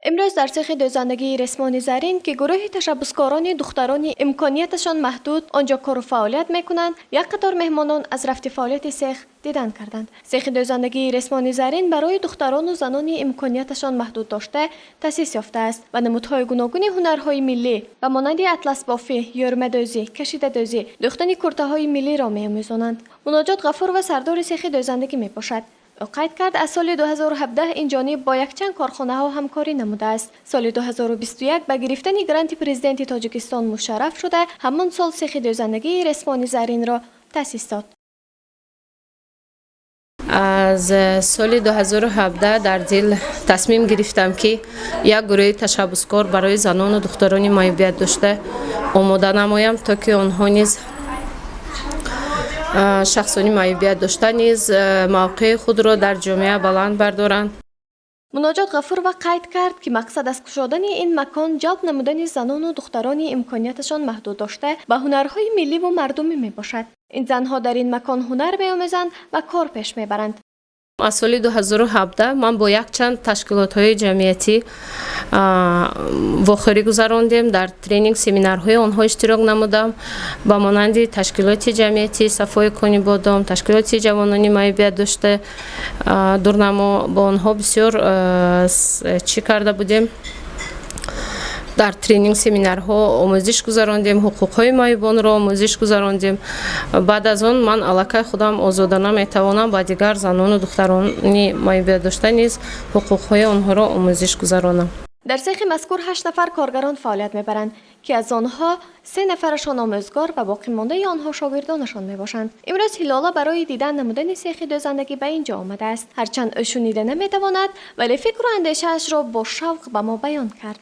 امروز در سیخ دوزندگی رسمانی زرین که گروه تشبسکاران دختران امکانیتشان محدود آنجا کار و فعالیت میکنند، یک قطار مهمانان از رفت فعالیت سیخ دیدن کردند. سیخ دوزندگی رسمانی زرین برای دختران و زنان امکانیتشان محدود داشته تأسیس یافته است و نمودهای گوناگون هنرهای ملی و مانند اطلس بافی، یورمه دوزی، کشیده دوزی، دوختن کرته های ملی را می‌آموزانند. مناجات غفور و سردار سیخ دوزندگی میباشد. او قید کرد از سال 2017 این جانب با یک چند کارخانه ها همکاری نموده است. سال 2021 به گرفتن گرانت پرزیدنت تاجیکستان مشرف شده، همان سال سیخ دوزندگی رسمانی زرین را تأسیس داد. از سال 2017 در دل تصمیم گرفتم که یک گروه تشبسکار برای زنان و دختران معیوبیت داشته آماده نمایم تا که آنها نیز شخصانی معیوبیت داشته نیز موقع خود را در جامعه بلند بردارند. مناجات غفور و قید کرد که مقصد از گشادن این مکان جلب نمودن زنان و دختران امکانیتشان محدود داشته به هنرهای ملی و مردمی می باشد. این زنها در این مکان هنر می‌آموزند و کار پیش میبرند. از سال 2017 من با یک چند تشکیلات‌های جمعیتی واخری گذراندیم. در ترینینگ سمینارهای آنها اشتراک نمودم با مانند تشکیلات جمعیتی صفای کنی بادام، تشکیلات جوانانی معیوبیت داشته دورنما با آنها بسیار چی کرده بودیم. در ترینینگ سمینارها آموزش گذراندیم، حقوق‌های معیوبان را آموزش گذراندیم. بعد از آن من علاقه خودم آزادانه میتوانم با دیگر زنان و دخترانی معیوبیت داشته نیز حقوق‌های آنها را آموزش گذرانم. در سیخ مذکور 8 نفر کارگران فعالیت میبرند که از آنها 3 نفرشان آموزگار و باقی مانده آنها شاگردانشان میباشند. امروز هلاله برای دیدن نمودن سیخ دوزندگی به اینجا آمده است. هرچند او شنیده نمیتواند ولی فکر و اندیشه اش را با شوق به ما بیان کرد.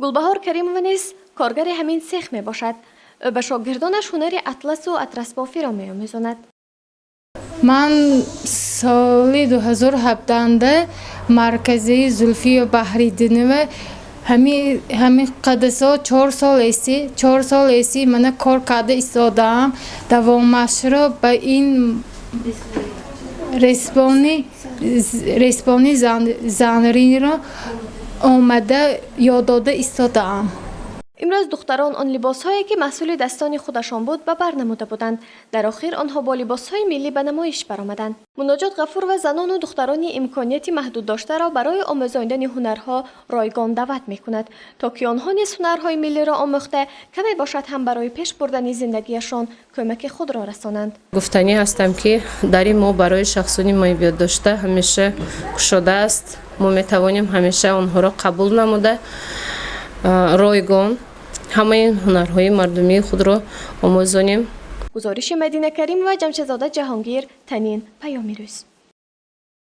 گلبهار کریمووا نیز کارگر همین سیخ می باشد. او به شاگردانش هنر اطلس و اطلس بافی را می آموزاند. من سال 2017 مرکزی زلفی بحریدینی همین قدسا 4 سال ایسی من کار کرده ایستادم. دوامش را به این رسپانی زنری را آمده یاد داده ایستادم. امروز دختران آن لباسهایی که محصول دستان خودشان بود به بر نموده بودند. در آخر آنها با لباسهای ملی به نمایش برآمدند. مناجات غفور و زنان و دختران امکانیتی محدود داشته را برای آموزاندن هنرها رایگان دعوت می‌کند تا که آنها نیز هنرهای ملی را آموخته کمی باشد هم برای پیش بردن زندگیشان کمک خود را رسانند. گفتنی هستم که در ما برای شخصانی معیوبیت داشته همیشه گشاده است. ما میتوانیم همیشه آنها را قبول نموده رایگان همه این هنرهای مردمی خود را آموزانیم. گزارش مدینه کریم و جمشید زاده جهانگیر، تنین پیام روز.